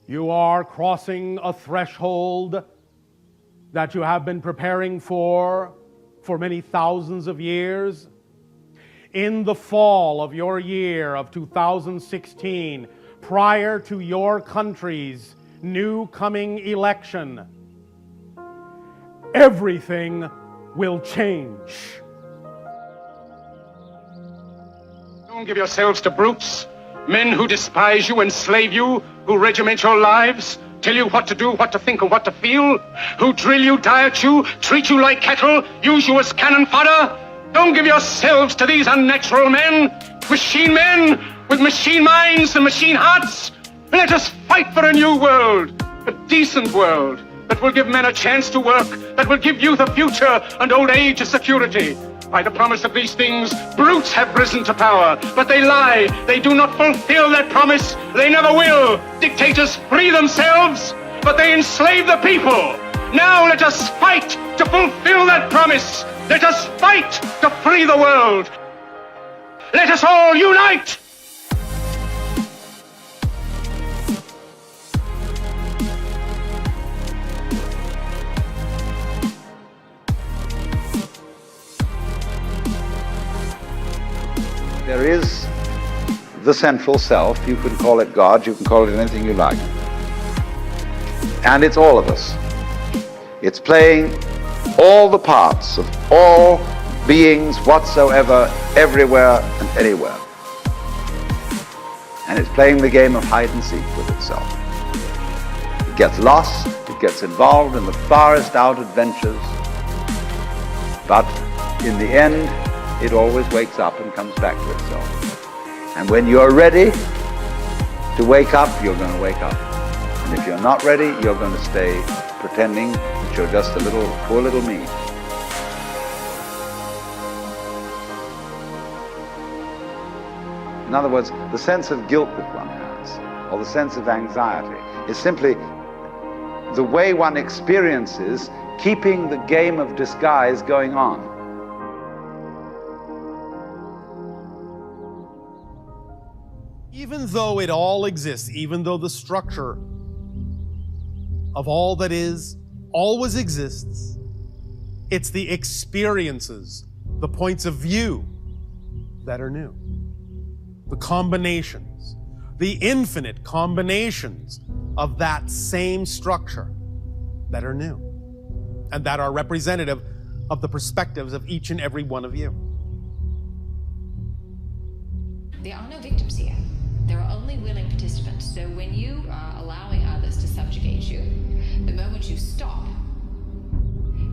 You are crossing a threshold that you have been preparing for many thousands of years. In the fall of your year of 2016, prior to your country's new coming election, everything will change. Don't give yourselves to brutes, men who despise you, enslave you, who regiment your lives, tell you what to do, what to think, and what to feel, who drill you, diet you, treat you like cattle, use you as cannon fodder. Don't give yourselves to these unnatural men with machine minds and machine hearts. Let us fight for a new world, a decent world, that will give men a chance to work, that will give youth a future and old age a security. By the promise of these things, brutes have risen to power, but they lie. They do not fulfill that promise. They never will. Dictators free themselves, but they enslave the people. Now let us fight to fulfill that promise. Let us fight to free the world. Let us all unite. There is the central self. You can call it God, you can call it anything you like. And it's all of us. It's playing all the parts of all beings whatsoever, everywhere and anywhere. And it's playing the game of hide and seek with itself. It gets lost, it gets involved in the farthest out adventures, but in the end, it always wakes up and comes back to itself. And when you're ready to wake up, you're going to wake up. And if you're not ready, you're going to stay pretending that you're just a little, poor little me. In other words, the sense of guilt that one has, or the sense of anxiety, is simply the way one experiences keeping the game of disguise going on. Even though it all exists, even though the structure of all that is always exists, it's the experiences, the points of view that are new. The combinations, the infinite combinations of that same structure that are new and that are representative of the perspectives of each and every one of you. There are no victims here. There are only willing participants. So when you are allowing others to subjugate you, the moment you stop,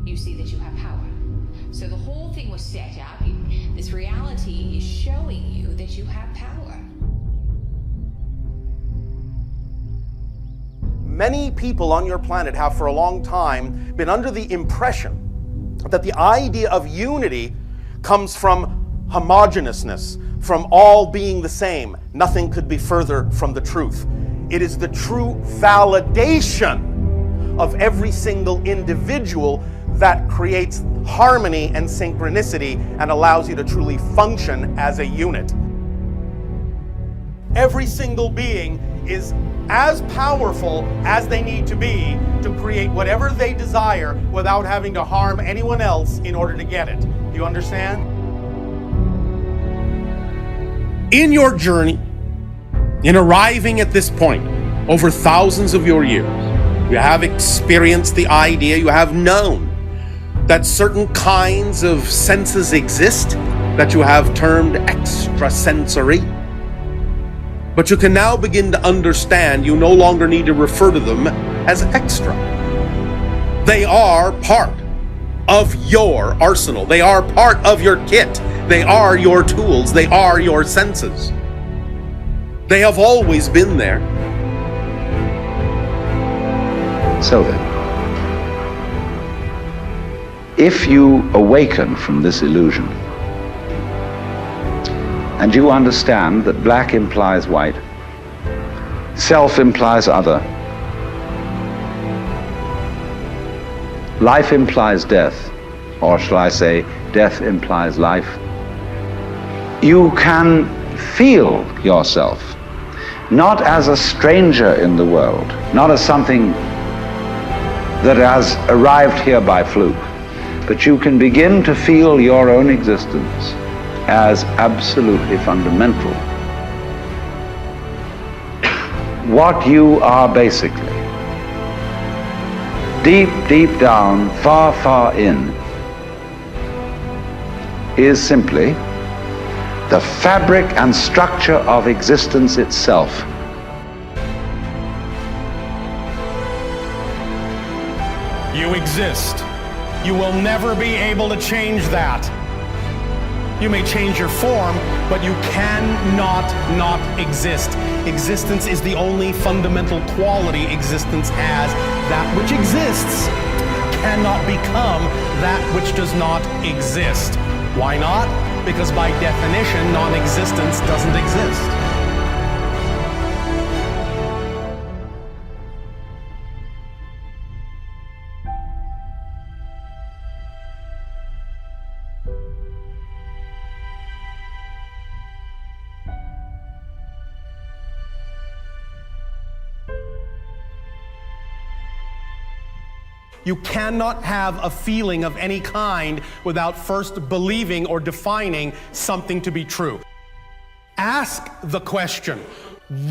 you see that you have power. So the whole thing was set up. This reality is showing you that you have power. Many people on your planet have for a long time been under the impression that the idea of unity comes from homogeneousness, from all being the same. Nothing could be further from the truth. It is the true validation of every single individual that creates harmony and synchronicity and allows you to truly function as a unit. Every single being is as powerful as they need to be to create whatever they desire without having to harm anyone else in order to get it. Do you understand? In your journey, in arriving at this point, over thousands of your years, you have experienced the idea, you have known that certain kinds of senses exist that you have termed extrasensory. But you can now begin to understand you no longer need to refer to them as extra. They are part of your arsenal. They are part of your kit. They are your tools. They are your senses. They have always been there. So then, if you awaken from this illusion, and you understand that black implies white, self implies other, life implies death, or shall I say, death implies life, you can feel yourself not as a stranger in the world, not as something that has arrived here by fluke, but you can begin to feel your own existence as absolutely fundamental. What you are basically, deep, deep down, far, far in, is simply the fabric and structure of existence itself. You exist. You will never be able to change that. You may change your form, but you cannot not exist. Existence is the only fundamental quality existence has. That which exists cannot become that which does not exist. Why not? Because by definition, non-existence doesn't exist. You cannot have a feeling of any kind without first believing or defining something to be true. Ask the question,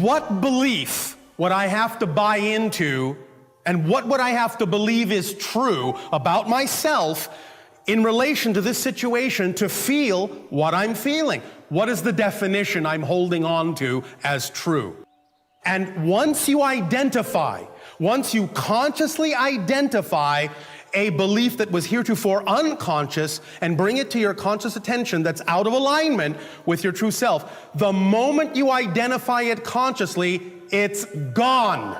what belief would I have to buy into, and what would I have to believe is true about myself in relation to this situation to feel what I'm feeling? What is the definition I'm holding on to as true? And once you consciously identify a belief that was heretofore unconscious and bring it to your conscious attention that's out of alignment with your true self, the moment you identify it consciously, it's gone.